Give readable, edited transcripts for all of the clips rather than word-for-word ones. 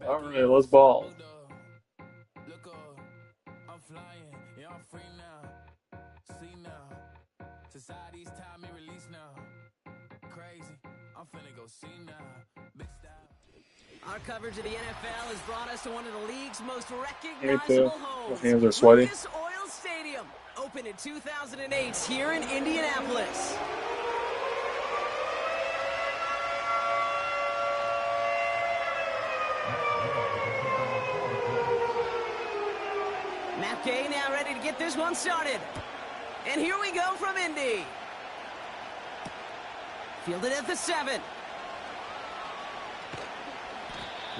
All right, let's ball. I'm flying, yeah, I'm free now. See now, society's time me release now. Crazy, I'm finna go see now. Big style. Our coverage of the NFL has brought us to one of the league's most Me too. recognizable My homes, hands are sweaty. Lucas Oil Stadium, opened in 2008 here in Indianapolis. Matt Gay now ready to get this one started. And here we go from Indy. Fielded at the 7.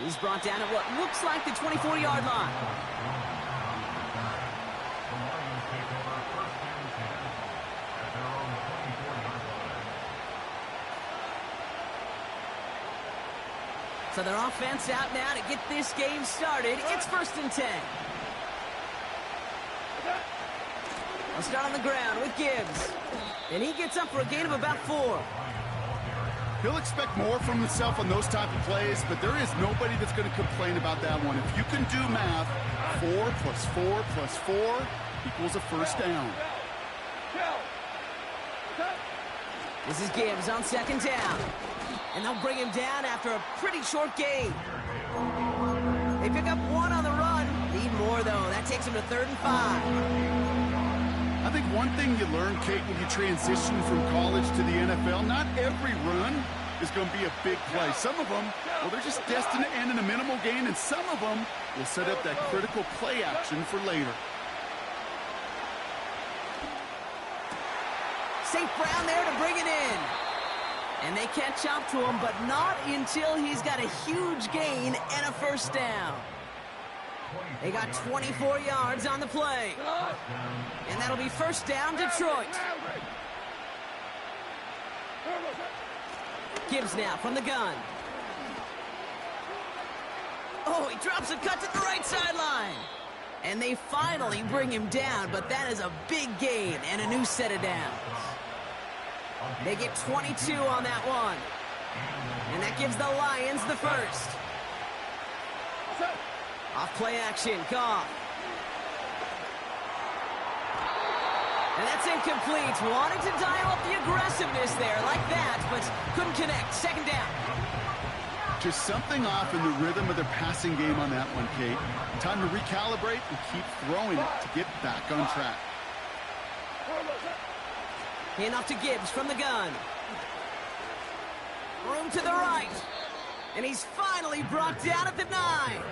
He's brought down at what looks like the 24-yard line. So their offense out now to get this game started. It's 1st and 10. I'll start on the ground with Gibbs. And he gets up for a gain of about 4. He'll expect more from himself on those type of plays, but there is nobody that's going to complain about that one. If you can do math, 4 plus 4 plus 4 equals a first down. This is Gibbs on 2nd down. And they'll bring him down after a pretty short gain. They pick up 1 on the run. Need more, though. That takes him to 3rd and 5. I think one thing you learn, Kate, when you transition from college to the NFL, not every run is going to be a big play. Some of them, well, they're just destined to end in a minimal gain, and some of them will set up that critical play action for later. St. Brown there to bring it in. And they catch up to him, but not until he's got a huge gain and a first down. They got 24 yards on the play. And that'll be first down, Detroit. Gibbs now from the gun. Oh, he drops a cut to the right sideline. And they finally bring him down, but that is a big gain and a new set of downs. They get 22 on that one. And that gives the Lions the first. Off play action, Goff. And that's incomplete. Wanted to dial up the aggressiveness there like that, but couldn't connect. 2nd down. Just something off in the rhythm of their passing game on that one, Kate. Time to recalibrate and keep throwing it to get back on track. Hand off to Gibbs from the gun. Room to the right. And he's finally brought down at the 9.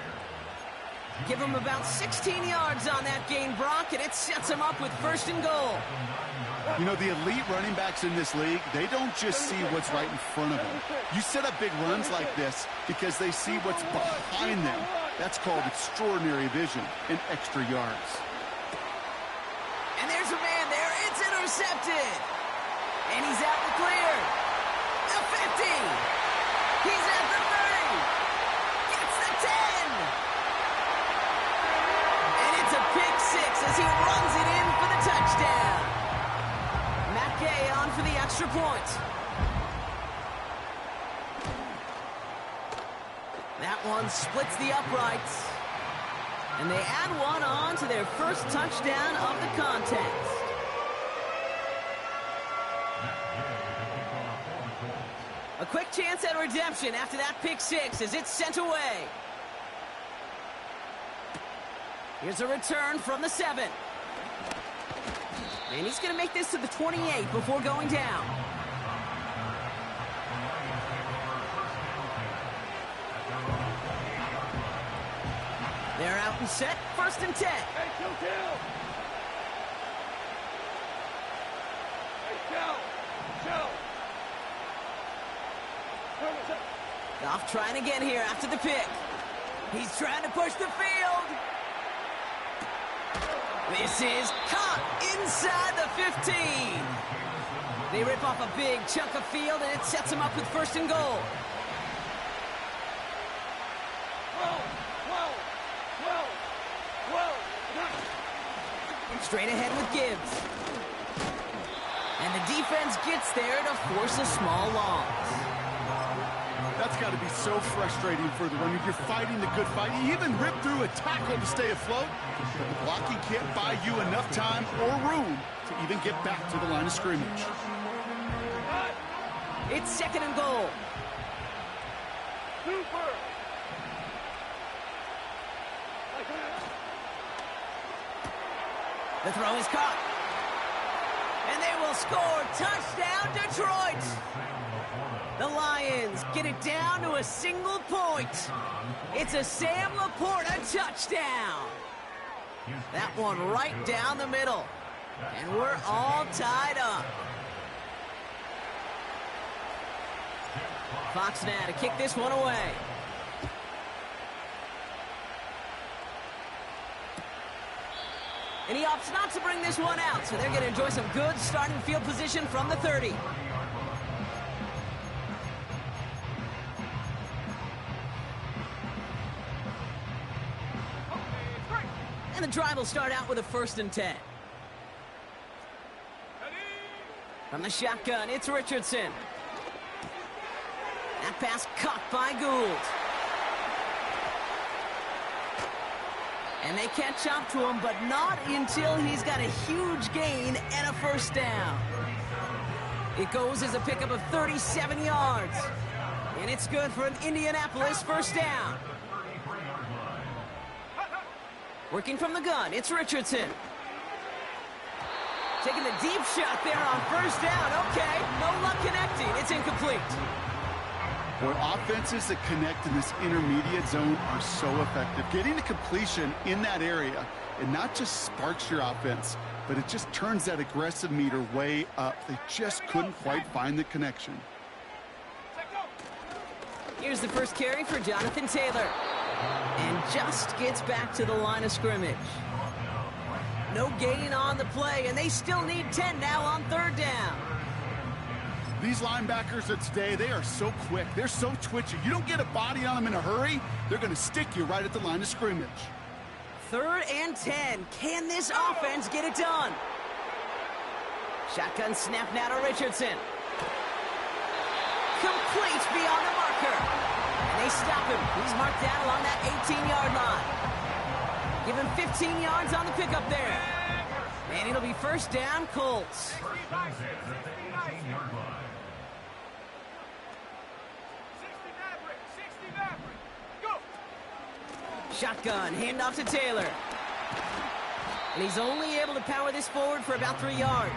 Give him about 16 yards on that gain, Brock, and it sets him up with 1st and goal. You know, the elite running backs in this league, they don't just see what's right in front of them. You set up big runs like this because they see what's behind them. That's called extraordinary vision and extra yards. And there's a man there. It's intercepted. And he's out the clear. The 50. He's at the 30. Gets the 10. And it's a pick 6 as he runs it in for the touchdown. Matt Gay on for the extra point. That one splits the uprights. And they add one on to their first touchdown of the contest. A quick chance at redemption after that pick 6 as it's sent away. Here's a return from the 7. And he's going to make this to the 28 before going down. They're out and set. 1st and 10. Hey, kill. Hey, Goff trying again here after the pick. He's trying to push the field. This is caught inside the 15. They rip off a big chunk of field, and it sets them up with 1st and goal. Straight ahead with Gibbs. And the defense gets there to force a small loss. That's got to be so frustrating for the runner. You're fighting the good fight. You even rip through a tackle to stay afloat. But the blocking can't buy you enough time or room to even get back to the line of scrimmage. It's 2nd and goal. The throw is caught. And they will score. Touchdown, Detroit. The Lions get it down to a single point. It's a Sam Laporta touchdown. That one right down the middle. And we're all tied up. Fox now to kick this one away. And he opts not to bring this one out, so they're going to enjoy some good starting field position from the 30. And the drive will start out with a 1st and 10. From the shotgun, it's Richardson. That pass caught by Gould. And they catch up to him, but not until he's got a huge gain and a 1st down. It goes as a pickup of 37 yards. And it's good for an Indianapolis 1st down. Working from the gun, it's Richardson. Taking the deep shot there on 1st down. Okay, no luck connecting. It's incomplete. Boy, offenses that connect in this intermediate zone are so effective. Getting the completion in that area, it not just sparks your offense, but it just turns that aggressive meter way up. They just couldn't quite find the connection. Here's the first carry for Jonathan Taylor. And just gets back to the line of scrimmage. No gain on the play, and they still need 10 now on 3rd down. These linebackers of today, they are so quick. They're so twitchy. You don't get a body on them in a hurry, they're going to stick you right at the line of scrimmage. 3rd and 10. Can this offense get it done? Shotgun snap now to Richardson. Complete beyond the marker. And they stop him. He's marked down along that 18-yard line. Give him 15 yards on the pickup there. And it'll be 1st down, Colts. Shotgun, handoff to Taylor. And he's only able to power this forward for about 3 yards.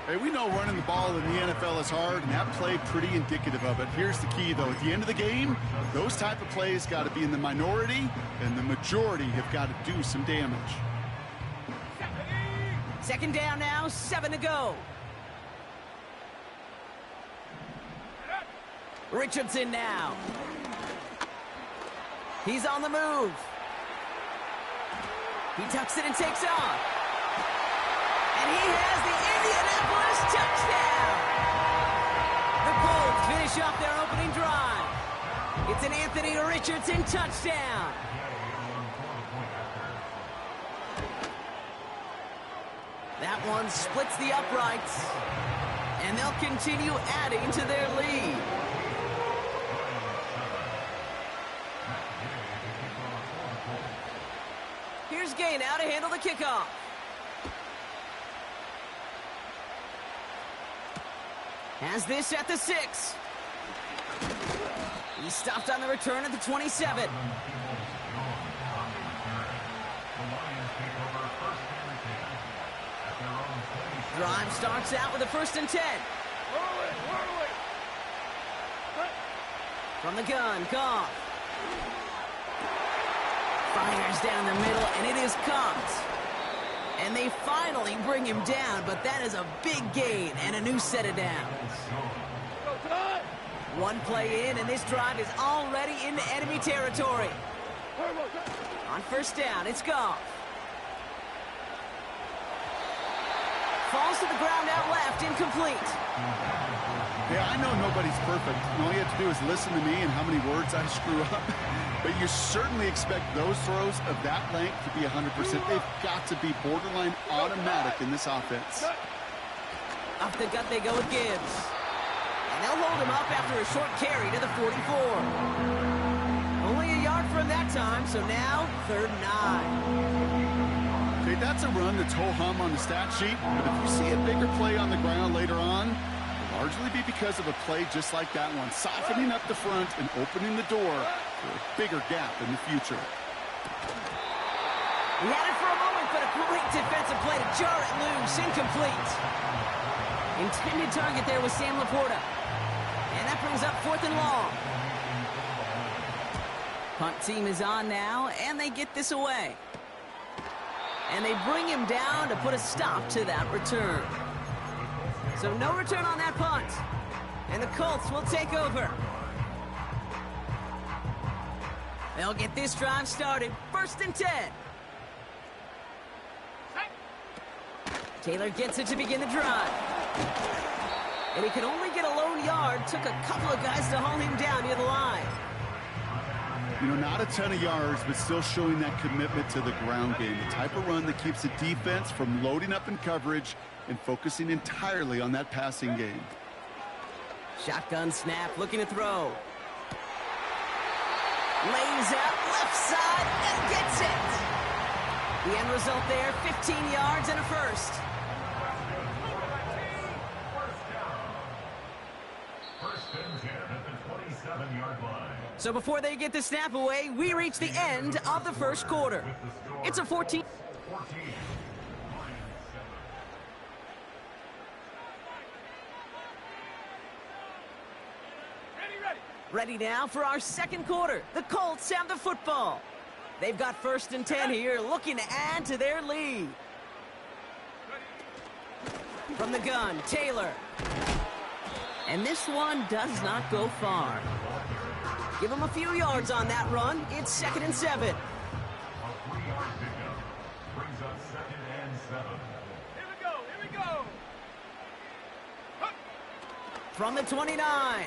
Hey, we know running the ball in the NFL is hard, and that play pretty indicative of it. Here's the key, though. At the end of the game, those type of plays got to be in the minority, and the majority have got to do some damage. 2nd down now, 7 to go. Richardson now. He's on the move. He tucks it and takes off. And he has the Indianapolis touchdown. The Colts finish off their opening drive. It's an Anthony Richardson touchdown. That one splits the uprights. And they'll continue adding to their lead. Here's Gay now to handle the kickoff. Has this at the 6. He stopped on the return at the 27. Drive starts out with a 1st and 10. From the gun, Goff. Fires down the middle, and it is caught. And they finally bring him down, but that is a big gain and a new set of downs. One play in, and this drive is already into enemy territory. On 1st down, it's Goff. Falls to the ground out left, incomplete. Yeah, I know nobody's perfect. All you have to do is listen to me and how many words I screw up. But you certainly expect those throws of that length to be 100%. They've got to be borderline automatic in this offense. Off the gut they go with Gibbs. And they'll hold him up after a short carry to the 44. Only a yard from that time, so now 3rd and 9. Okay, that's a run that's ho-hum on the stat sheet, but if you see a bigger play on the ground later on, it'll largely be because of a play just like that one, softening up the front and opening the door for a bigger gap in the future. He had it for a moment, but a great defensive play to jar it loose, incomplete. Intended target there was Sam Laporta. And that brings up 4th and long. Punt team is on now, and they get this away. And they bring him down to put a stop to that return. So no return on that punt. And the Colts will take over. They'll get this drive started. 1st and 10. Taylor gets it to begin the drive. And he can only get a lone yard. Took a couple of guys to haul him down near the line. You know, not a ton of yards, but still showing that commitment to the ground game. The type of run that keeps the defense from loading up in coverage and focusing entirely on that passing game. Shotgun snap, looking to throw. Lays out left side and gets it. The end result there, 15 yards and a first. So before they get the snap away, we reach the end of the first quarter. It's a 14. Ready now for our second quarter. The Colts have the football. They've got 1st and 10 here, looking to add to their lead. From the gun, Taylor. And this one does not go far. Give him a few yards on that run. It's 2nd and 7. A 3-yard pickup brings up 2nd and 7. Here we go. From the 29.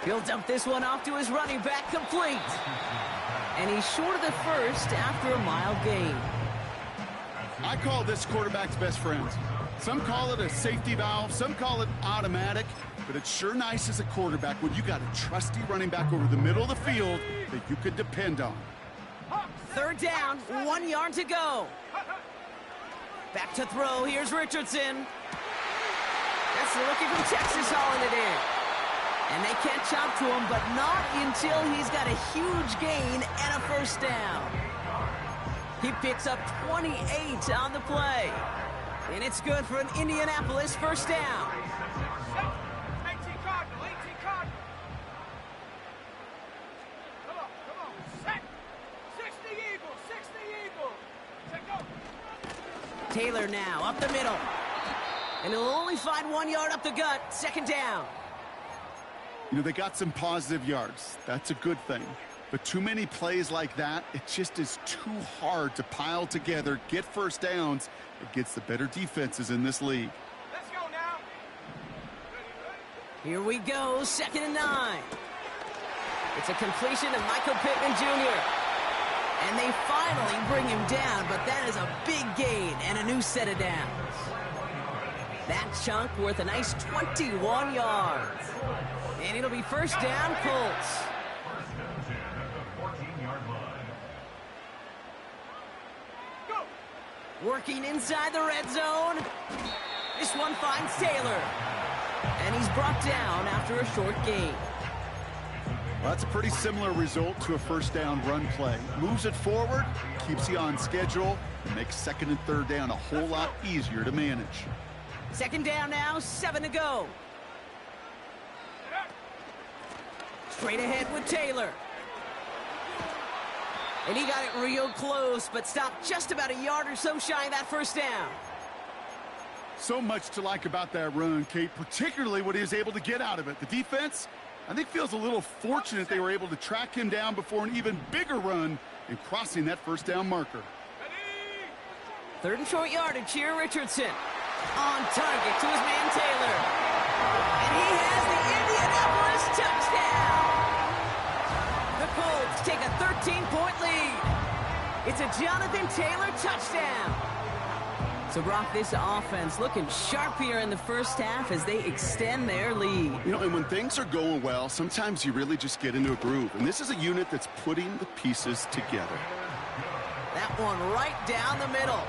He'll dump this one off to his running back, complete. And he's short of the first after a mile gain. I call this quarterback's best friend. Some call it a safety valve, some call it automatic, but it's sure nice as a quarterback when you got a trusty running back over the middle of the field that you could depend on. 3rd down, 1 yard to go. Back to throw, here's Richardson. That's the rookie from Texas hauling it in. And they catch up to him, but not until he's got a huge gain and a 1st down. He picks up 28 on the play. And it's good for an Indianapolis 1st down. 18 Cardinal. Come on. Set. 60 Eagles. Take go. Taylor now, up the middle. And he'll only find 1 yard up the gut, 2nd down. You know, they got some positive yards. That's a good thing. But too many plays like that, it just is too hard to pile together, get 1st downs against the better defenses in this league. Let's go now. Here we go, 2nd and 9. It's a completion to Michael Pittman Jr. And they finally bring him down, but that is a big gain and a new set of downs. That chunk worth a nice 21 yards. And it'll be 1st down, Colts. Working inside the red zone. This one finds Taylor. And he's brought down after a short gain. Well, that's a pretty similar result to a 1st down run play. Moves it forward, keeps you on schedule, and makes 2nd and 3rd down a whole lot easier to manage. 2nd down now, 7 to go. Straight ahead with Taylor. And he got it real close, but stopped just about a yard or so shy of that 1st down. So much to like about that run, Kate, particularly what he was able to get out of it. The defense, I think, feels a little fortunate they were able to track him down before an even bigger run in crossing that 1st down marker. 3rd and short yardage here, Richardson. On target to his man Taylor. And he has the Indianapolis touchdown. The Colts take a 13-point lead. It's a Jonathan Taylor touchdown. So, Brock, this offense looking sharp here in the first half as they extend their lead. You know, and when things are going well, sometimes you really just get into a groove. And this is a unit that's putting the pieces together. That one right down the middle.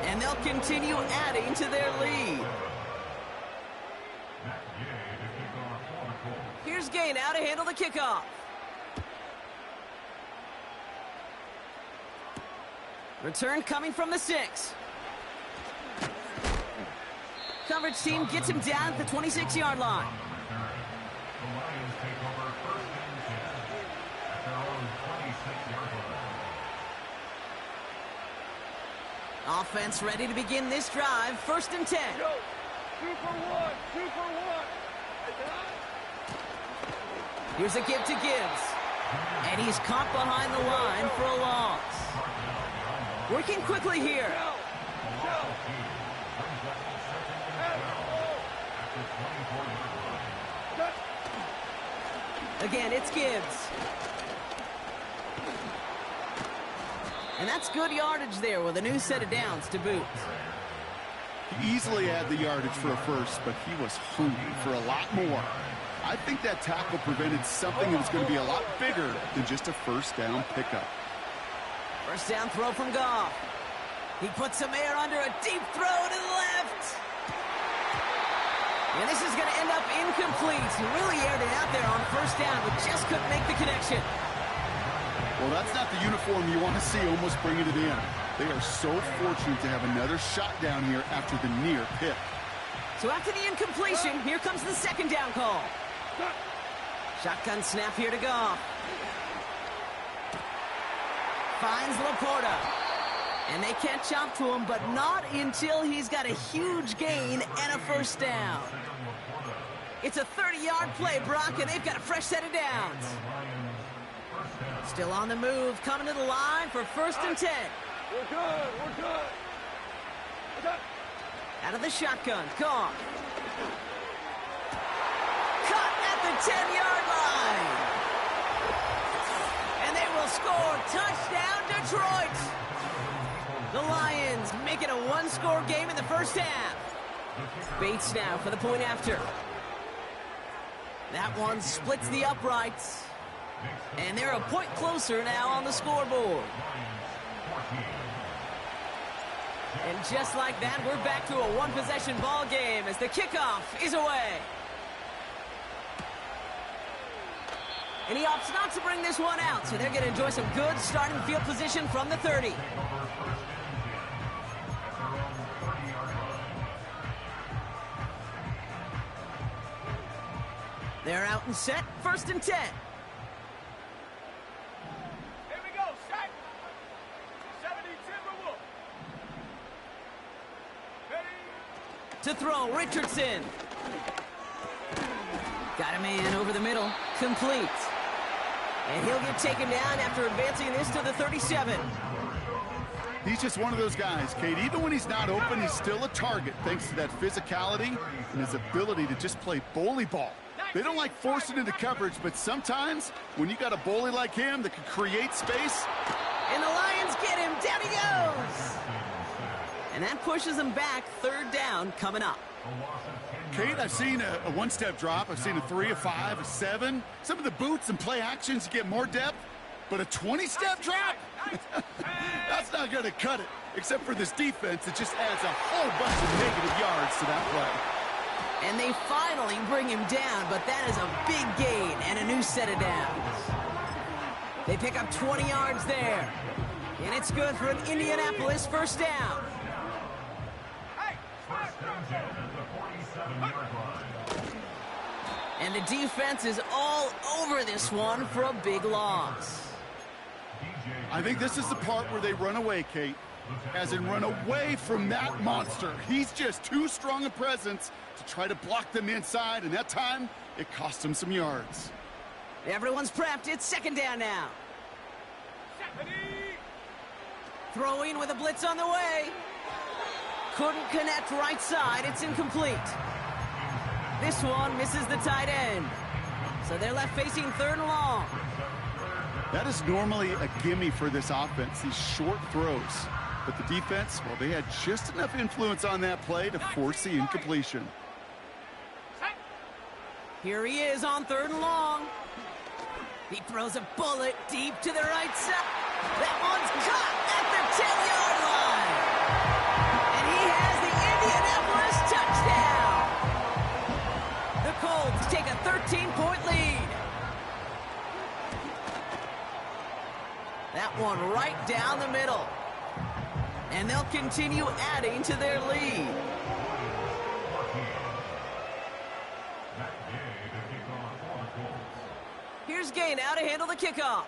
And they'll continue adding to their lead. Here's Gay now to handle the kickoff. Return coming from the 6. Coverage team gets him down at the 26-yard line. The Lions take over 1st and 10 at their own 26-yard line. Offense ready to begin this drive. 1st and 10. Go. 2 for 1. 2 for 1. Here's a give to Gibbs. And he's caught behind the line for a loss. Working quickly here. Again, it's Gibbs. And that's good yardage there with a new set of downs to boot. He easily had the yardage for a first, but he was hungry for a lot more. I think that tackle prevented something that was going to be a lot bigger than just a first down pickup. First down throw from Goff. He puts some air under a deep throw to the left. And this is going to end up incomplete. He really aired it out there on first down, but just couldn't make the connection. Well, that's not the uniform you want to see almost bringing it in. They are so fortunate to have another shot down here after the near pick. So after the incompletion, here comes the second down call. Shotgun snap here to Goff. Finds Laporta. And they catch up to him, but not until he's got a huge gain and a first down. It's a 30-yard play, Brock, and they've got a fresh set of downs. Still on the move, coming to the line for 1st and 10. We're good. We're good. We're good. Out of the shotgun, Goff. Caught at the 10-yard line. And they will score. Touchdown, Detroit. The Lions make it a one-score game in the first half. Bates now for the point after. That one splits the uprights. And they're a point closer now on the scoreboard. And just like that, we're back to a one-possession ball game as the kickoff is away. And he opts not to bring this one out, so they're going to enjoy some good starting field position from the 30. They're out and set, 1st and 10. Here we go. Set. 70 Timberwolves. Ready. To throw, Richardson. Got a man over the middle, complete. And he'll get taken down after advancing this to the 37. He's just one of those guys, Kate. Even when he's not open, he's still a target thanks to that physicality and his ability to just play bully ball. They don't like forcing into coverage, but sometimes when you got a bully like him that can create space. And the Lions get him. Down he goes. And that pushes him back. 3rd down coming up. Kate, I've seen a one-step drop. I've seen a 3, a 5, a 7. Some of the boots and play actions, you get more depth. But a 20-step drop? That's not going to cut it. Except for this defense, it just adds a whole bunch of negative yards to that play. And they finally bring him down, but that is a big gain and a new set of downs. They pick up 20 yards there. And it's good for an Indianapolis first down. And the defense is all over this one for a big loss. I think this is the part where they run away, Kate. As in run away from that monster. He's just too strong a presence to try to block them inside, and that time, it cost him some yards. Everyone's prepped. It's 2nd down now. Throwing with a blitz on the way. Couldn't connect right side. It's incomplete. This one misses the tight end. So they're left facing 3rd and long. That is normally a gimme for this offense, these short throws. But the defense, well, they had just enough influence on that play to force the incompletion. Here he is on 3rd and long. He throws a bullet deep to the right side. That one's caught at the 10-yard line. And he has the Indianapolis touchdown. The Colts take a 13-point lead. That one right down the middle. And they'll continue adding to their lead. Here's Gay now to handle the kickoff.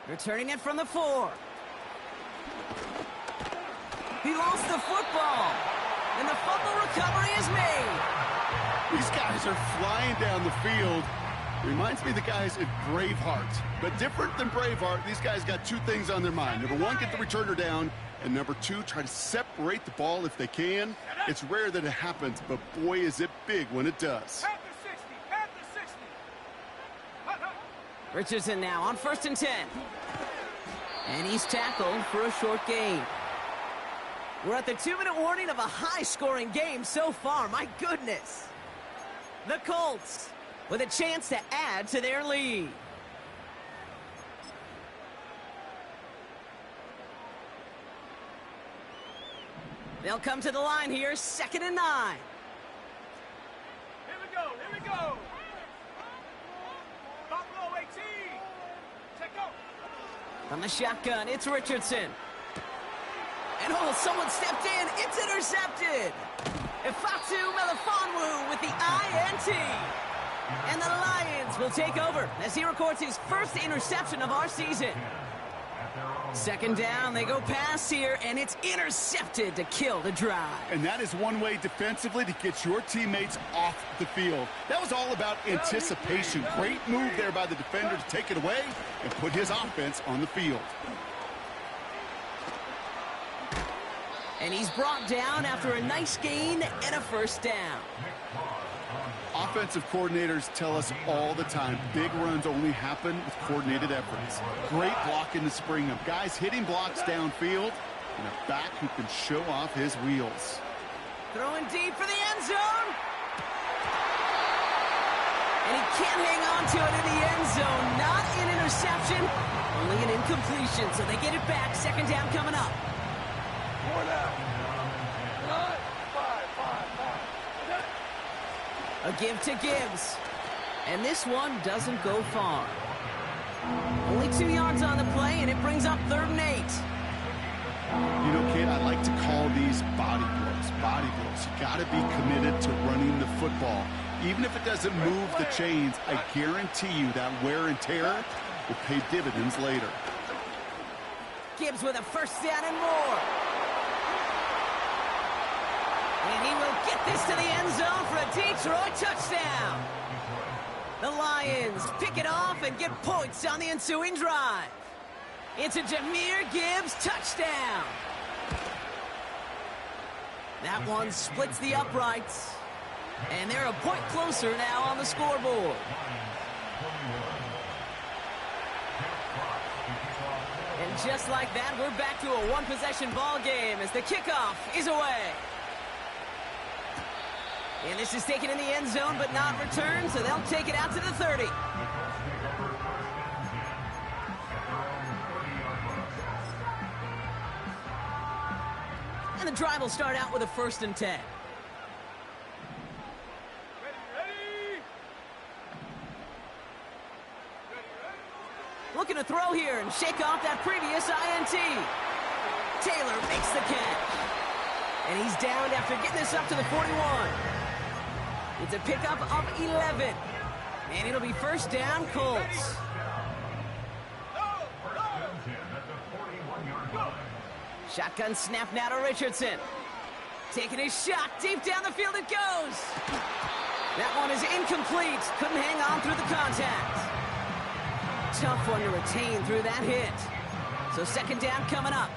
Returning it from the 4. He lost the football. And the fumble recovery is made. These guys are flying down the field. Reminds me of the guys at Braveheart. But different than Braveheart, these guys got 2 things on their mind. Number 1, get the returner down. And number 2, try to separate the ball if they can. It's rare that it happens, but boy, is it big when it does. At the 60, at the 60. Richardson now on 1st and 10. And he's tackled for a short gain. We're at the 2-minute warning of a high-scoring game so far. My goodness. The Colts with a chance to add to their lead. They'll come to the line here, 2nd and 9. Here we go, here we go. Buffalo 18. Check out. From the shotgun, it's Richardson. And oh, someone stepped in. It's intercepted. Ifatu Melifonwu with the INT. And the Lions will take over as he records his first interception of our season. 2nd down, they go pass here, and it's intercepted to kill the drive. And that is one way defensively to get your teammates off the field. That was all about anticipation. Great move there by the defender to take it away and put his offense on the field. And he's brought down after a nice gain and a 1st down. Offensive coordinators tell us all the time, big runs only happen with coordinated efforts. Great blocking to spring them. Guys hitting blocks downfield, and a back who can show off his wheels. Throwing deep for the end zone. And he can't hang on to it in the end zone. Not an interception, only an incompletion. So they get it back. 2nd down coming up. More now. 9, 5, 5, 5. A give to Gibbs. And this one doesn't go far. Only 2 yards on the play, and it brings up 3rd and 8. You know, kid, I like to call these body blows. Body blows. You got to be committed to running the football. Even if it doesn't move the chains, I guarantee you that wear and tear will pay dividends later. Gibbs with a 1st down and more. And he will get this to the end zone for a Detroit touchdown. The Lions pick it off and get points on the ensuing drive. It's a Jahmyr Gibbs touchdown. That one splits the uprights. And they're a point closer now on the scoreboard. And just like that, we're back to a 1-possession ball game as the kickoff is away. And this is taken in the end zone but not returned, so they'll take it out to the 30. And the drive will start out with a 1st and 10. Looking to throw here and shake off that previous INT. Taylor makes the catch. And he's downed after getting this up to the 41. It's a pickup of 11. And it'll be 1st down, Colts. Shotgun snap now to Richardson. Taking his shot. Deep down the field it goes. That one is incomplete. Couldn't hang on through the contact. Tough one to retain through that hit. So 2nd down coming up.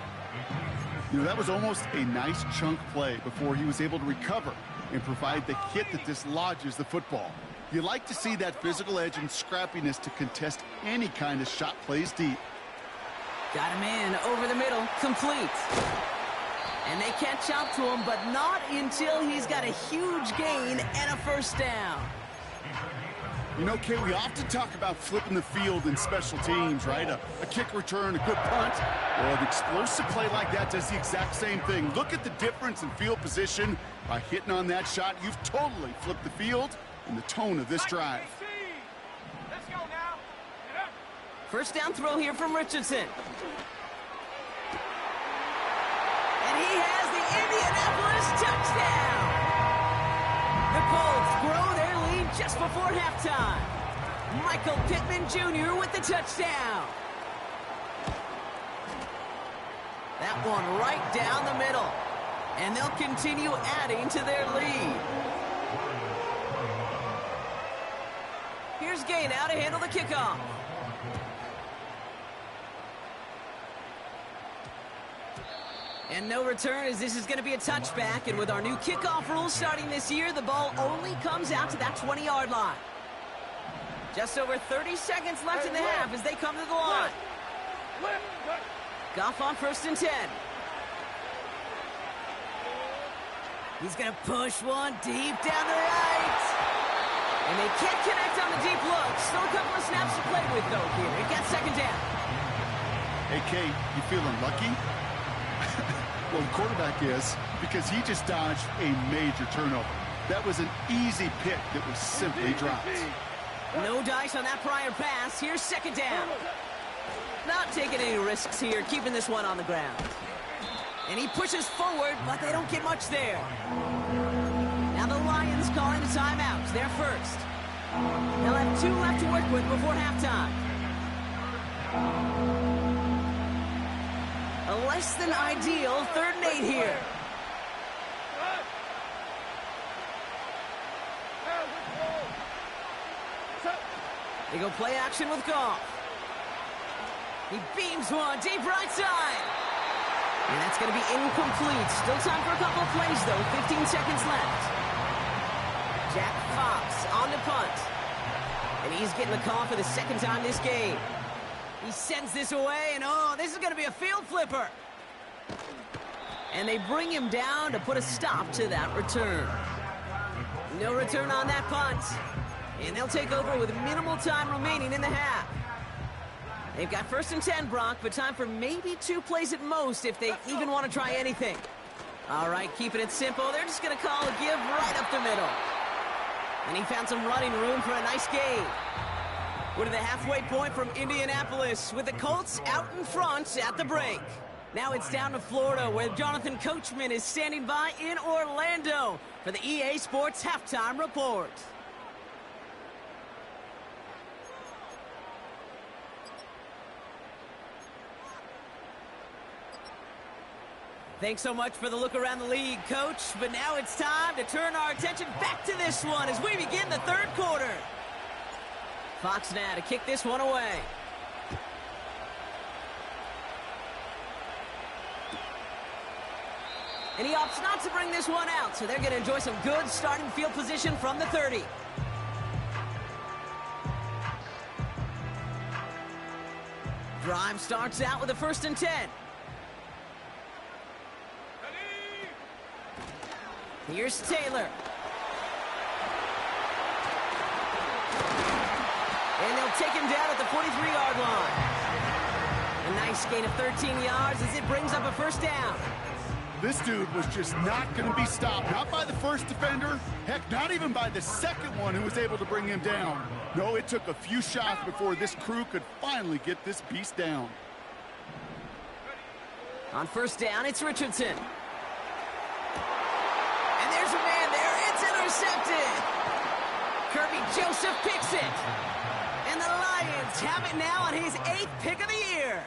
You know, that was almost a nice chunk play before he was able to recover and provide the hit that dislodges the football. You like to see that physical edge and scrappiness to contest any kind of shot plays deep. Got him in over the middle, complete. And they catch up to him, but not until he's got a huge gain and a first down. You know, Kay, we often talk about flipping the field in special teams, right? A kick return, a good punt. Well, an explosive play like that does the exact same thing. Look at the difference in field position. By hitting on that shot, you've totally flipped the field and the tone of this drive. Let's go now. Get up. First down throw here from Richardson. And he has the Indianapolis touchdown. The Colts grow their lead just before halftime. Michael Pittman Jr. with the touchdown. That one right down the middle. And they'll continue adding to their lead. Here's Gay now to handle the kickoff. And no return, as this is going to be a touchback. And with our new kickoff rules starting this year, the ball only comes out to that 20-yard line. Just over 30 seconds left in the half as they come to the line. Goff on 1st and 10. He's going to push one deep down the right. And they can't connect on the deep look. Still a couple of snaps to play with, though, here. It got 2nd down. Hey, Kate, you feeling lucky? Well, the quarterback is, because he just dodged a major turnover. That was an easy pick that was simply dropped. No dice on that prior pass. Here's 2nd down. Not taking any risks here, keeping this one on the ground. And he pushes forward, but they don't get much there. Now the Lions calling the timeouts. They're first. They'll have 2 left to work with before halftime. A less than ideal 3rd and 8 here. They go play action with Goff. He beams one deep right side. And that's going to be incomplete. Still time for a couple of plays, though. 15 seconds left. Jack Fox on the punt. And he's getting the call for the 2nd time this game. He sends this away, and oh, this is going to be a field flipper. And they bring him down to put a stop to that return. No return on that punt. And they'll take over with minimal time remaining in the half. They've got 1st and 10, Brock, but time for maybe 2 plays at most if they even want to try anything. All right, keeping it simple. They're just going to call a give right up the middle. And he found some running room for a nice gain. We're to the halfway point from Indianapolis with the Colts out in front at the break. Now it's down to Florida where Jonathan Coachman is standing by in Orlando for the EA Sports Halftime Report. Thanks so much for the look around the league, Coach. But now it's time to turn our attention back to this one as we begin the 3rd quarter. Fox now to kick this one away. And he opts not to bring this one out, so they're going to enjoy some good starting field position from the 30. Drive starts out with a 1st and 10. Here's Taylor. And they'll take him down at the 43-yard line. A nice gain of 13 yards as it brings up a 1st down. This dude was just not going to be stopped. Not by the first defender. Heck, not even by the 2nd one who was able to bring him down. No, it took a few shots before this crew could finally get this beast down. On 1st down, it's Richardson. And there's a man there. It's intercepted. Kirby Joseph picks it. And the Lions have it now on his 8th pick of the year.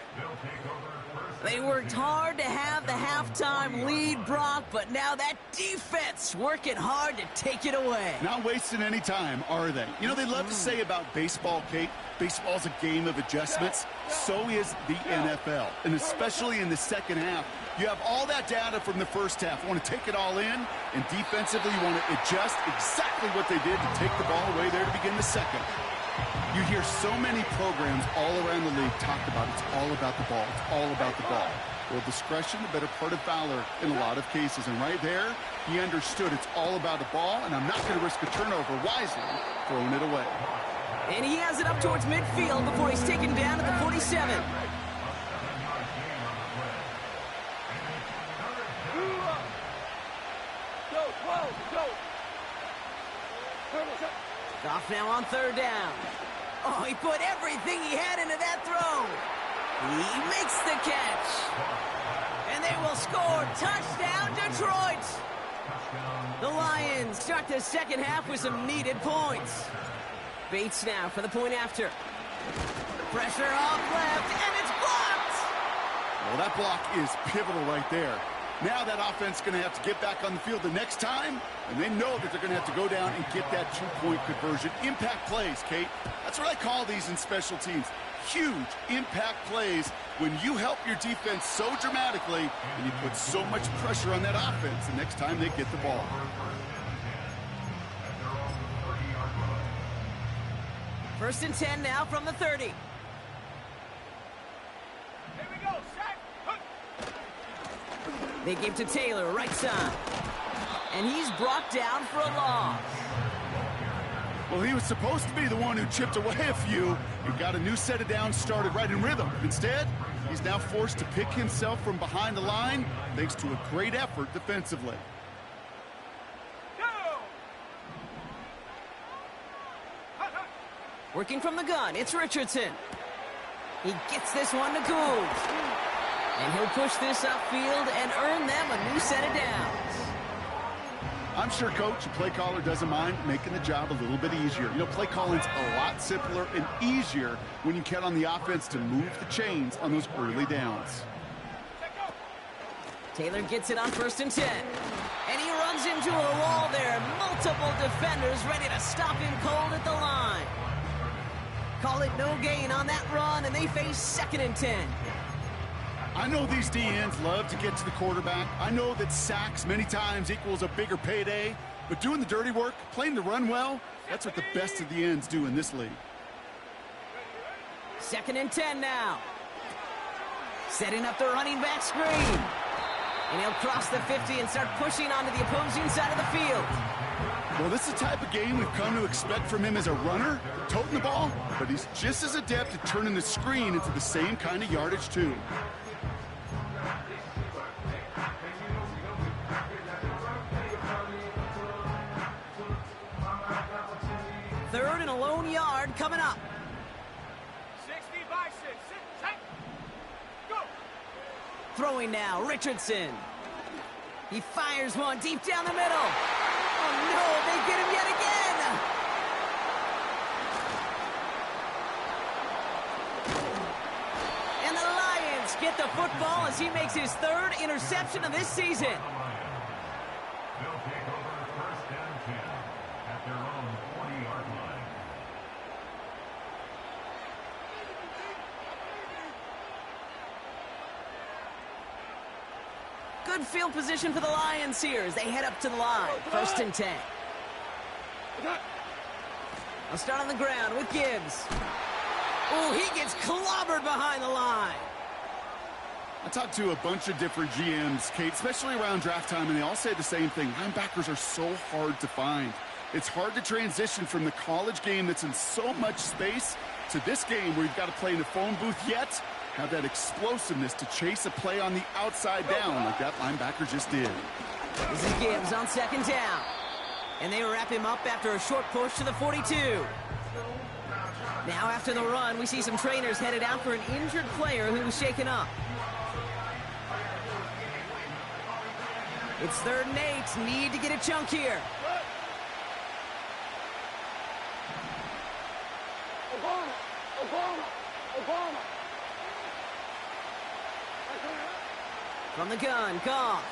They worked hard to have the halftime lead, Brock, but now that defense working hard to take it away. Not wasting any time, are they? You know, they love to say about baseball, Kate, baseball's a game of adjustments. So is the NFL. And especially in the 2nd half, You have all that data from the first half. You want to take it all in, and defensively you want to adjust exactly what they did to take the ball away there to begin the second. You hear so many programs all around the league talk about it's all about the ball. It's all about the ball. Well, discretion, the better part of valor in a lot of cases. And right there, he understood it's all about the ball, and I'm not going to risk a turnover, wisely throwing it away. And he has it up towards midfield before he's taken down at the 47. Goff now on third down. Oh, he put everything he had into that throw. He makes the catch. And they will score. Touchdown, Detroit. The Lions start the second half with some needed points. Bates now for the point after. Pressure off left, and it's blocked. Well, that block is pivotal right there. Now that offense is going to have to get back on the field the next time, and they know that they're going to have to go down and get that two-point conversion. Impact plays, Kate. That's what I call these in special teams. Huge impact plays when you help your defense so dramatically and you put so much pressure on that offense the next time they get the ball. First and 10 now from the 30. Here we go, sack. They give to Taylor, right side. And he's brought down for a loss. Well, he was supposed to be the one who chipped away a few and got a new set of downs started right in rhythm. Instead, he's now forced to pick himself from behind the line thanks to a great effort defensively. Working from the gun, it's Richardson. He gets this one to Gould. And he'll push this upfield and earn them a new set of downs. I'm sure coach and play caller doesn't mind making the job a little bit easier. You know, play calling's a lot simpler and easier when you count on the offense to move the chains on those early downs. Taylor gets it on first and 10. And he runs into a wall there. Multiple defenders ready to stop him cold at the line. Call it no gain on that run, and they face second and 10. I know these DNs love to get to the quarterback. I know that sacks many times equals a bigger payday. But doing the dirty work, playing the run well, that's what the best of the ends do in this league. Second and 10 now. Setting up the running back screen. And he'll cross the 50 and start pushing onto the opposing side of the field. Well, this is the type of game we've come to expect from him as a runner, toting the ball, but he's just as adept at turning the screen into the same kind of yardage, too. Third and a lone yard coming up. 60 by 6. Sit, check. Go. Throwing now, Richardson. He fires one deep down the middle. Oh, no, they get him yet again. And the Lions get the football as he makes his third interception of this season. They'll take over first and 10 at their own 40-yard line. Good field position for the Lions here as they head up to the line. First and 10. I'll start on the ground with Gibbs. Oh, he gets clobbered behind the line. I talked to a bunch of different GMs, Kate, especially around draft time, and they all say the same thing. Linebackers are so hard to find. It's hard to transition from the college game that's in so much space to this game where you've got to play in the phone booth yet have that explosiveness to chase a play on the outside down like that linebacker just did. This is Gibbs on second down. And they wrap him up after a short push to the 42. Now after the run, we see some trainers headed out for an injured player who was shaken up. It's 3rd and 8. Need to get a chunk here. Obama. From the gun, Goff.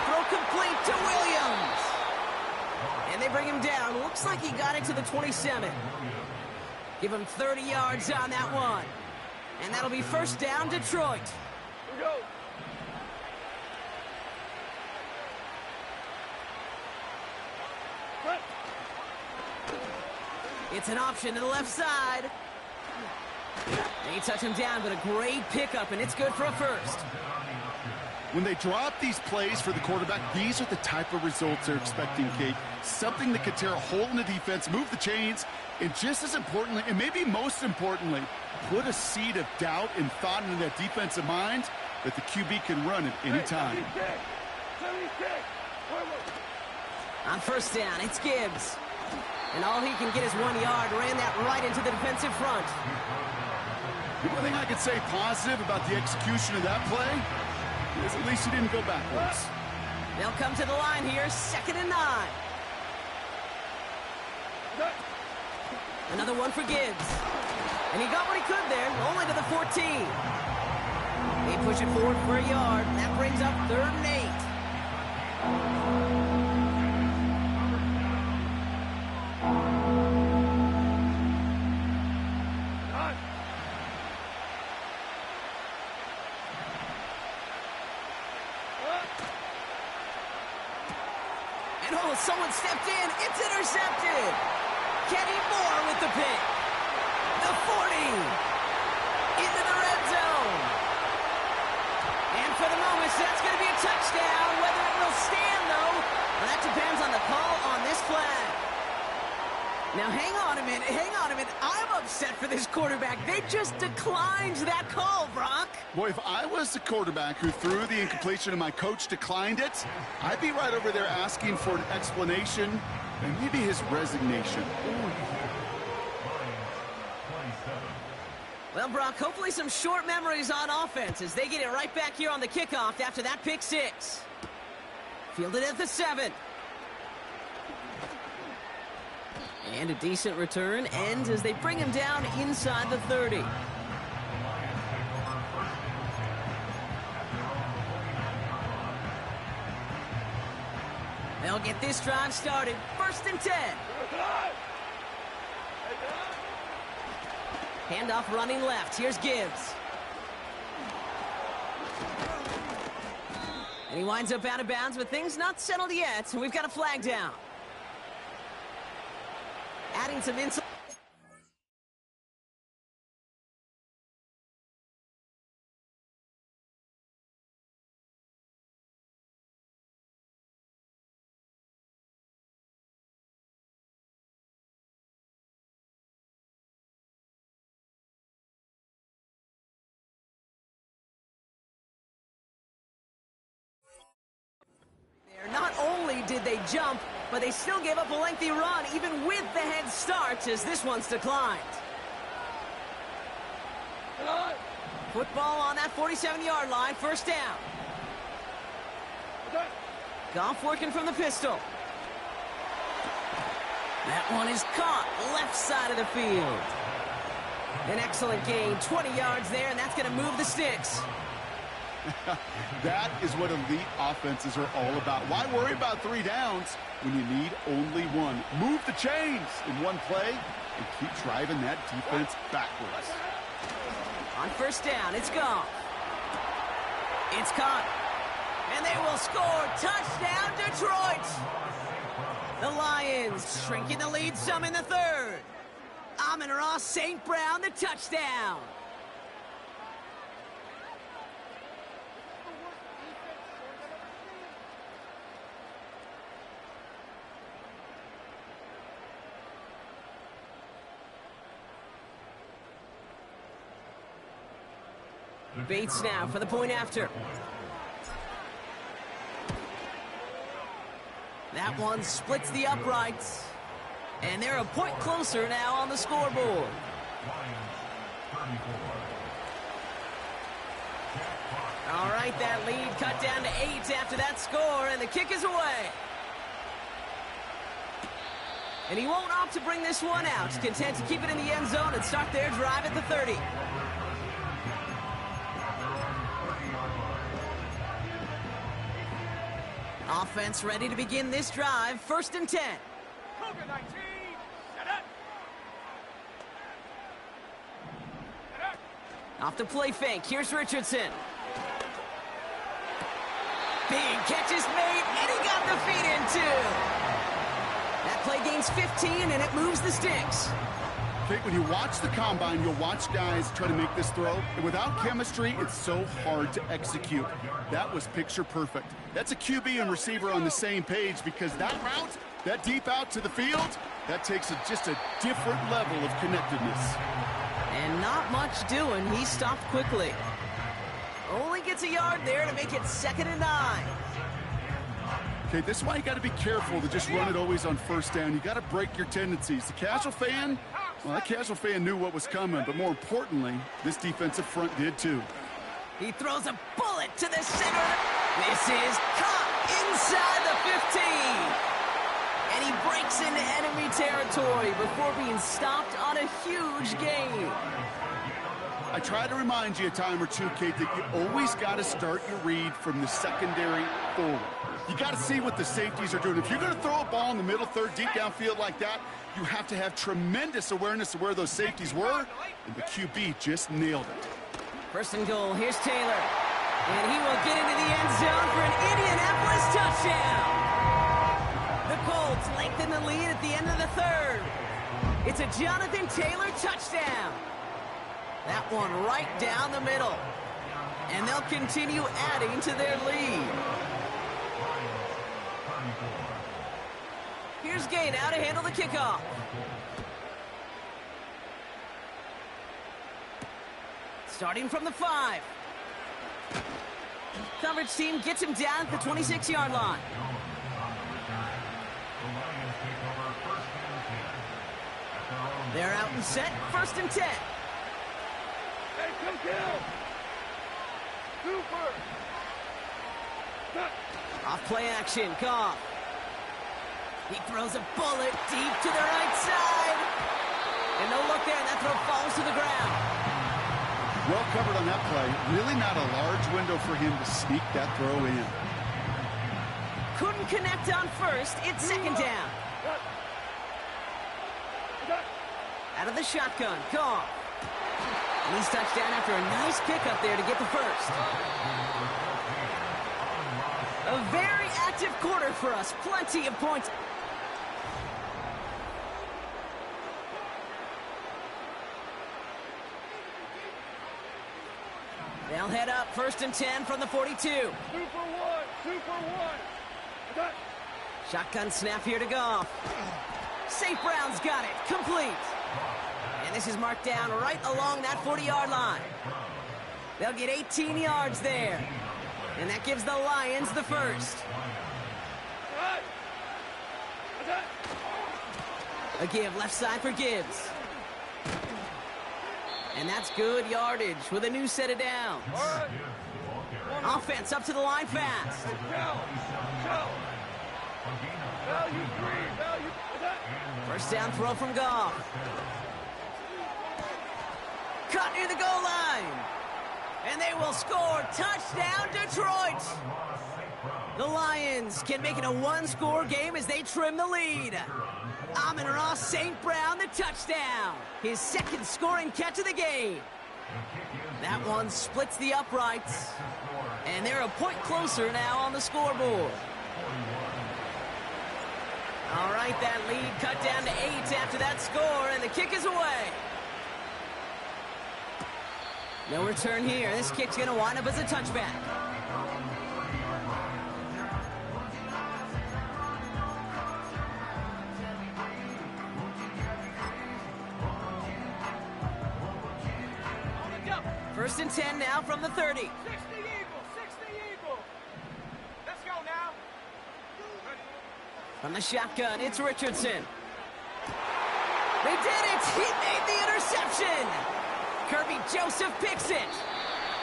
Throw complete to Williams. And they bring him down. Looks like he got it to the 27. Give him 30 yards on that one. And that'll be first down, Detroit. We go. Cut. It's an option to the left side. They touch him down, but a great pickup, and it's good for a first. When they drop these plays for the quarterback, these are the type of results they're expecting, Kate. Something that could tear a hole in the defense, move the chains, and just as importantly, and maybe most importantly, put a seed of doubt and thought into that defensive mind that the QB can run at any time. 76. On first down, it's Gibbs. And all he can get is 1 yard. Ran that right into the defensive front. The only thing I could say positive about the execution of that play is at least he didn't go backwards. They'll come to the line here, 2nd and 9. Another one for Gibbs. And he got what he could there, only to the 14. They push it forward for a yard. That brings up 3rd and 8. Someone stepped in. It's intercepted. Kenny Moore with the pick. The 40. Into the red zone. And for the moment, that's going to be a touchdown. Whether it will stand, though, well, that depends on the call on this flag. Now, hang on a minute. I'm upset for this quarterback. They just declined that call, Brock. Boy, if I was the quarterback who threw the incompletion and my coach declined it, I'd be right over there asking for an explanation and maybe his resignation. Well, Brock, hopefully some short memories on offense as they get it right back here on the kickoff after that pick 6. Fielded at the 7. And a decent return ends as they bring him down inside the 30. They'll get this drive started. 1st and 10. Handoff running left. Here's Gibbs. And he winds up out of bounds, but things not settled yet, so we've got a flag down. Adding some inside. Not only did they jump, but they still gave up a lengthy run, even with the head start, as this one's declined. Football on that 47-yard line, 1st down. Goff working from the pistol. That one is caught, left side of the field. An excellent gain, 20 yards there, and that's going to move the sticks. That is what elite offenses are all about. Why worry about 3 downs when you need only 1? Move the chains in one play and keep driving that defense backwards. On 1st down, it's Goff. It's caught. And they will score. Touchdown, Detroit! The Lions shrinking the lead some in the 3rd. Amon-Ra St. Brown, the touchdown. Bates now for the point after. That one splits the uprights. And they're a point closer now on the scoreboard. All right, that lead cut down to 8 after that score, and the kick is away. And he won't opt to bring this one out. He's content to keep it in the end zone and start their drive at the 30. Offense ready to begin this drive. 1st and 10. COVID-19. Set up. Off the play fake. Here's Richardson. Big catch is made, and he got the feet in, too. That play gains 15, and it moves the sticks. Okay, when you watch the combine, you'll watch guys try to make this throw. And without chemistry, it's so hard to execute. That was picture perfect. That's a QB and receiver on the same page, because that route, that deep out to the field, that takes just a different level of connectedness. And not much doing. He stopped quickly. Only gets a yard there to make it 2nd and 9. Okay, this is why you got to be careful to just run it always on first down. You got to break your tendencies. The casual fan, well, that casual fan knew what was coming, but more importantly, this defensive front did too. He throws a bullet to the center. This is caught inside the 15. And he breaks into enemy territory before being stopped on a huge gain. I try to remind you a time or two, Kate, that you always got to start your read from the secondary forward. You got to see what the safeties are doing. If you're going to throw a ball in the middle third, deep downfield like that, you have to have tremendous awareness of where those safeties were, and the QB just nailed it. 1st and goal. Here's Taylor. And he will get into the end zone for an Indianapolis touchdown. The Colts lengthen the lead at the end of the 3rd. It's a Jonathan Taylor touchdown. That one right down the middle. And they'll continue adding to their lead. Here's Gay now to handle the kickoff. Starting from the 5. Coverage team gets him down at the 26-yard line. They're out and set. 1st and 10. Hey, come kill! Super! Cut! Off play action. Goff. He throws a bullet deep to the right side. And no look there. That throw falls to the ground. Well covered on that play. Really not a large window for him to sneak that throw in. Couldn't connect on 1st. It's 2nd down. Out of the shotgun. Goff. And he's touchdown after a nice pickup there to get the 1st. A very active quarter for us. Plenty of points. They'll head up 1st and 10 from the 42. Super 1! Super 1! Cut! Shotgun snap here to Goff. St. Brown's got it. Complete. And this is marked down right along that 40-yard line. They'll get 18 yards there. And that gives the Lions the 1st. A give left side for Gibbs. And that's good yardage with a new set of downs. Offense up to the line fast. Value 3! Value... 1st down throw from Goff. Cut near the goal line. And they will score. Touchdown, Detroit. The Lions can make it a 1-score game as they trim the lead. Amon-Ra St. Brown, the touchdown. His 2nd scoring catch of the game. That one splits the uprights. And they're a point closer now on the scoreboard. All right, that lead cut down to 8 after that score, and the kick is away. No return here. This kick's going to wind up as a touchback. First and 10 now from the 30. 60 Eagles! 60 Eagles! Let's go now! From the shotgun, it's Richardson. They did it! He made the interception! Kirby Joseph picks it.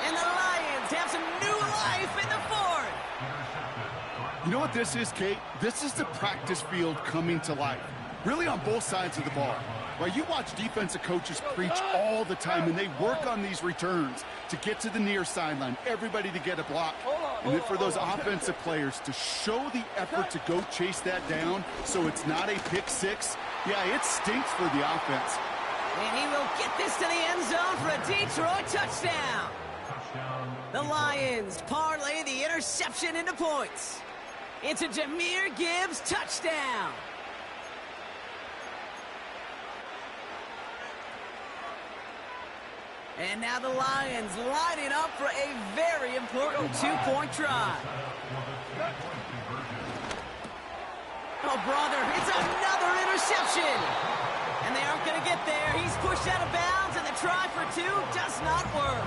And the Lions have some new life in the 4th. You know what this is, Kate? This is the practice field coming to life. Really on both sides of the ball. Right, you watch defensive coaches preach all the time, and they work on these returns to get to the near sideline, everybody to get a block. And then for those offensive players to show the effort to go chase that down so it's not a pick six, yeah, it stinks for the offense. And he will get this to the end zone for a Detroit touchdown. The Lions parlay the interception into points. It's a Jahmyr Gibbs touchdown. And now the Lions lining up for a very important two-point try. Oh, brother, it's another interception. And they aren't going to get there. He's pushed out of bounds, and the try for two does not work.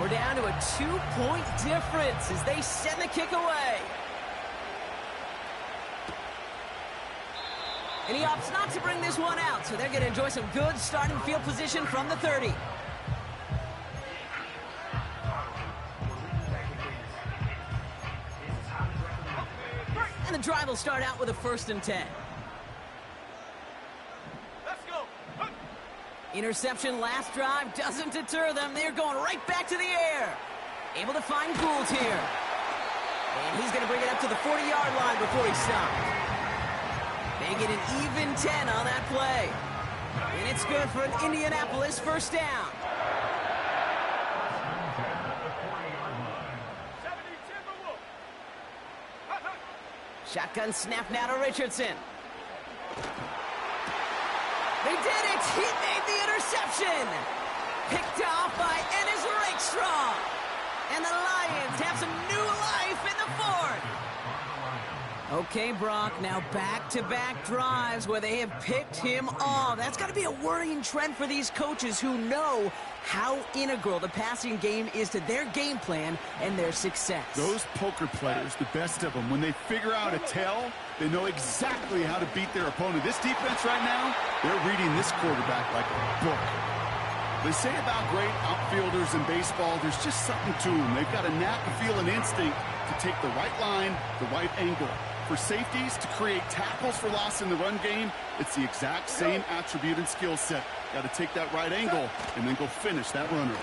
We're down to a two-point difference as they send the kick away. And he opts not to bring this one out, so they're going to enjoy some good starting field position from the 30. And the drive will start out with a 1st and 10. Let's go. Interception last drive doesn't deter them. They're going right back to the air. Able to find Gould here. And he's going to bring it up to the 40-yard line before he stopped. They get an even 10 on that play. And it's good for an Indianapolis 1st down. 70 Timberwolves. Shotgun snap now to Richardson. They did it! He made the interception! Picked off by Ennis Rakestraw. And the Lions have some new life in the 4th. Okay, Brock, now back-to-back drives where they have picked him off. That's got to be a worrying trend for these coaches who know how integral the passing game is to their game plan and their success. Those poker players, the best of them, when they figure out a tell, they know exactly how to beat their opponent. This defense right now, they're reading this quarterback like a book. They say about great outfielders in baseball, there's just something to them. They've got a knack, a feel, and instinct to take the right line, the right angle. For safeties to create tackles for loss in the run game, it's the exact same attribute and skill set. Got to take that right angle and then go finish that runner.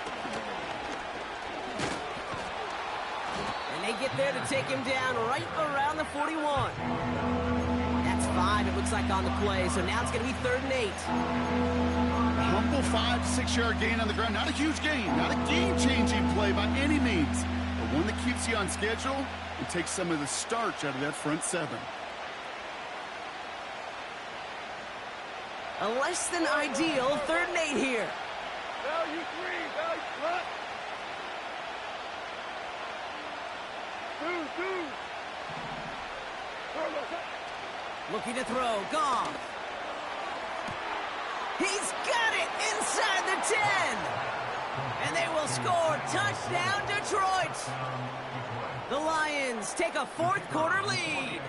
And they get there to take him down right around the 41. That's 5, it looks like, on the play. So now it's going to be 3rd and 8. Humble 5-6-yard gain on the ground. Not a huge gain, not a game-changing play by any means, but one that keeps you on schedule and takes some of the starch out of that front 7. A less than ideal 3rd and 8 here. Value 3, value front. 2. Looking to throw, Goff. He's got it inside the 10. And they will score. Touchdown, Detroit. The Lions take a 4th quarter lead.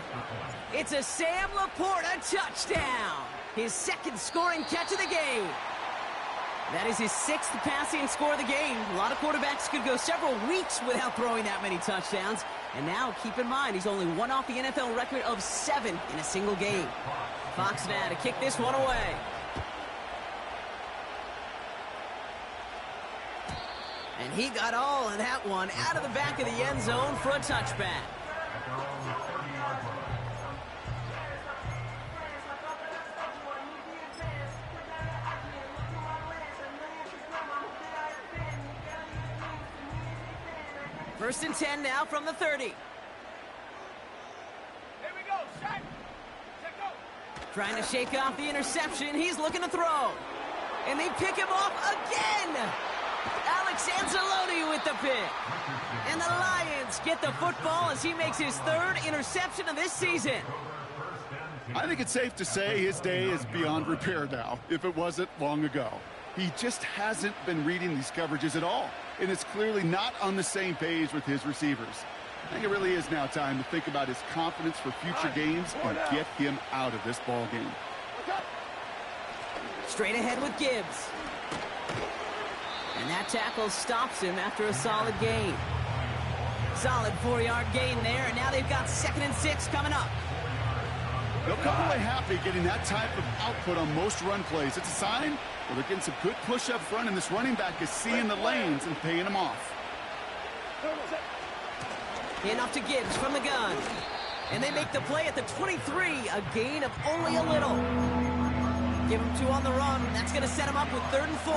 It's a Sam Laporta touchdown. His 2nd scoring catch of the game. That is his 6th passing score of the game. A lot of quarterbacks could go several weeks without throwing that many touchdowns. And now, keep in mind, he's only one off the NFL record of 7 in a single game. Fox now to kick this one away. And he got all of that one out of the back of the end zone for a touchback. First and 10 now from the 30. Here we go, shot. Check go. Trying to shake off the interception. He's looking to throw. And they pick him off again. Alex Anzalone with the pick. And the Lions get the football as he makes his 3rd interception of this season. I think it's safe to say his day is beyond repair now, if it wasn't long ago. He just hasn't been reading these coverages at all, and it's clearly not on the same page with his receivers. I think it really is now time to think about his confidence for future games and get him out of this ball game. Straight ahead with Gibbs. And that tackle stops him after a solid gain. Solid 4-yard gain there, and now they've got 2nd and 6 coming up. They'll come away happy getting that type of output on most run plays. It's a sign that they're getting some good push up front, and this running back is seeing the lanes and paying them off. In off to Gibbs from the gun. And they make the play at the 23, a gain of only a little. give him 2 on the run. That's going to set him up with 3rd and 4.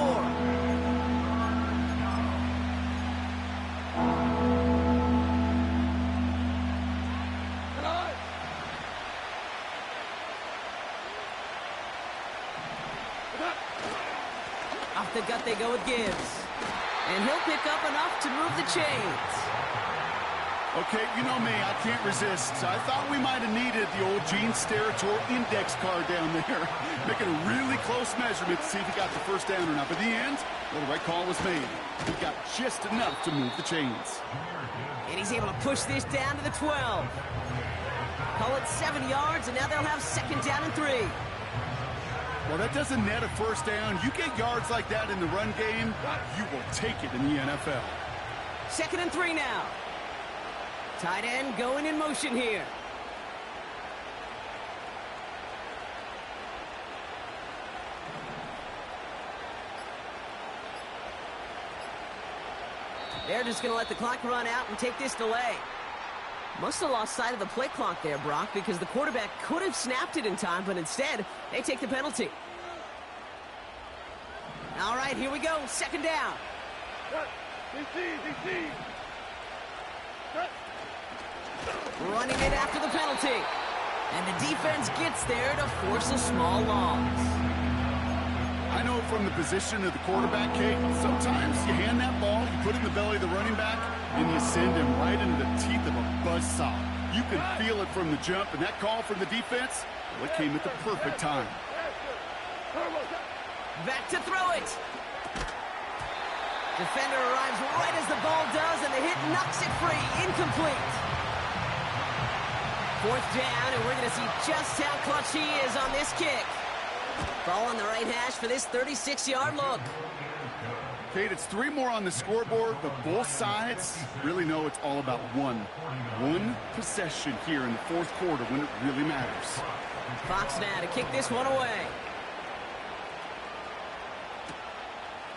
Off the gut they go with Gibbs. And he'll pick up enough to move the chains. Okay, you know me, I can't resist. So I thought we might have needed the old Gene Steratore index card down there. Making a really close measurement to see if he got the first down or not. But in the end, well, the right call was made. He got just enough to move the chains. And he's able to push this down to the 12. Call it 7 yards, and now they'll have 2nd down and 3. Well, that doesn't net a first down. You get yards like that in the run game, you will take it in the NFL. 2nd and 3 now. Tight end going in motion here. They're just going to let the clock run out and take this delay. Must have lost sight of the play clock there, Brock, because the quarterback could have snapped it in time, but instead, they take the penalty. All right, here we go. 2nd down. DC. Running it after the penalty. And the defense gets there to force a small loss. I know from the position of the quarterback, Kate, sometimes you hand that ball, you put it in the belly of the running back, and you send him right into the teeth of a buzzsaw. You can feel it from the jump, and that call from the defense, well, it came at the perfect time. Back to throw it. Defender arrives right as the ball does, and the hit knocks it free. Incomplete. 4th down, and we're going to see just how clutch he is on this kick. Ball on the right hash for this 36-yard look. Kate, it's 3 more on the scoreboard, but both sides really know it's all about one possession here in the 4th quarter when it really matters. Fox now to kick this one away.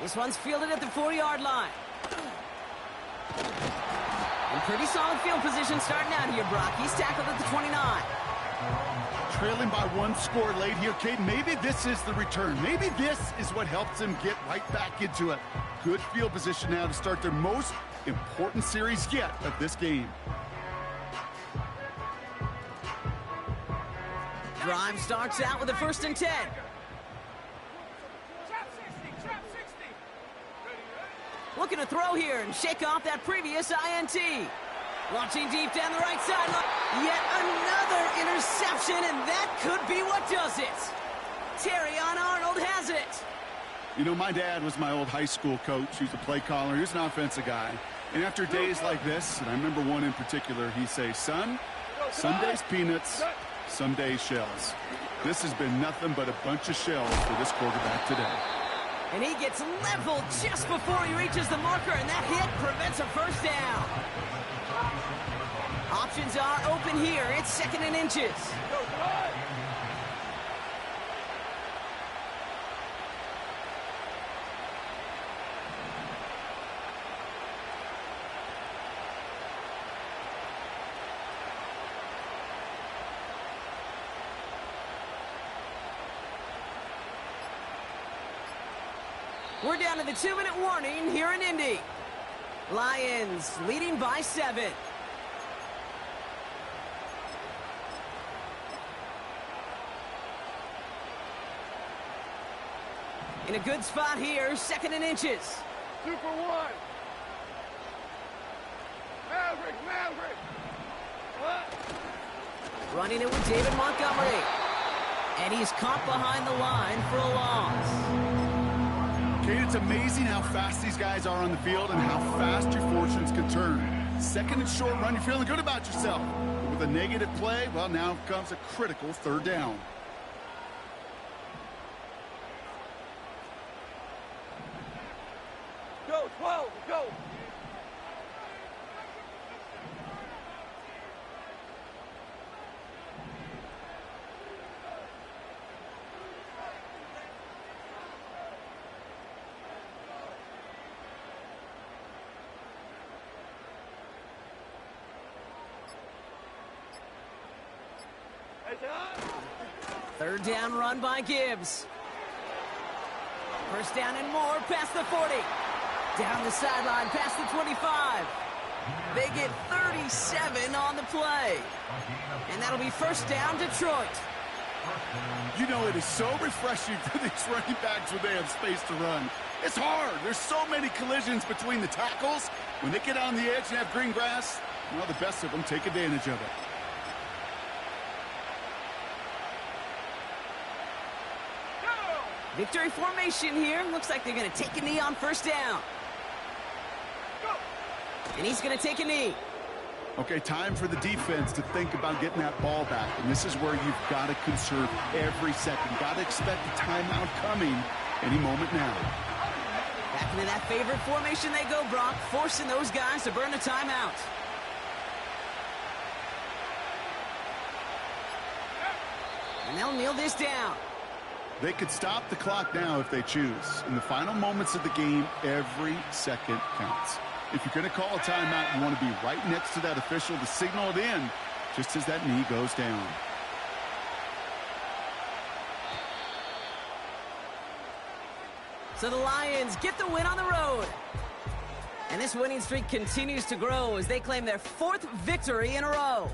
This one's fielded at the 4-yard line. And pretty solid field position starting out here, Brock. He's tackled at the 29. Trailing by 1 score late here, Kate. Maybe this is the return. Maybe this is what helps them get right back into it. Good field position now to start their most important series yet of this game. Drive starts out with a 1st and 10. Looking to throw here and shake off that previous INT. Launching deep down the right sideline. Yet another interception, and that could be what does it. Terrion Arnold has it. You know, my dad was my old high school coach. He was a play caller. He was an offensive guy. And after days like this, and I remember one in particular, he'd say, son, some days peanuts, some days shells. This has been nothing but a bunch of shells for this quarterback today. And he gets leveled just before he reaches the marker, and that hit prevents a first down. Options are open here. It's 2nd and inches. We're down to the 2-minute warning here in Indy. Lions leading by 7. In a good spot here, 2nd and inches. 2 for 1. Maverick. What? Running it with David Montgomery. And he's caught behind the line for a loss. Kate, it's amazing how fast these guys are on the field and how fast your fortunes can turn. 2nd and short run, you're feeling good about yourself. But with a negative play, well, now comes a critical 3rd down. Go, 12, go. Third down run by Gibbs. First down and more, past the 40. Down the sideline, past the 25. They get 37 on the play. And that'll be first down, Detroit. You know, it is so refreshing for these running backs when they have space to run. It's hard. There's so many collisions between the tackles. When they get on the edge and have green grass, well, the best of them take advantage of it. Victory formation here. Looks like they're going to take a knee on first down. And he's going to take a knee. Okay, time for the defense to think about getting that ball back. And this is where you've got to conserve every second. Got to expect a timeout coming any moment now. Back into that favorite formation they go, Brock, forcing those guys to burn the timeout. And they'll kneel this down. They could stop the clock now if they choose. In the final moments of the game, every second counts. If you're going to call a timeout, you want to be right next to that official to signal it in just as that knee goes down. So the Lions get the win on the road. And this winning streak continues to grow as they claim their 4th victory in a row.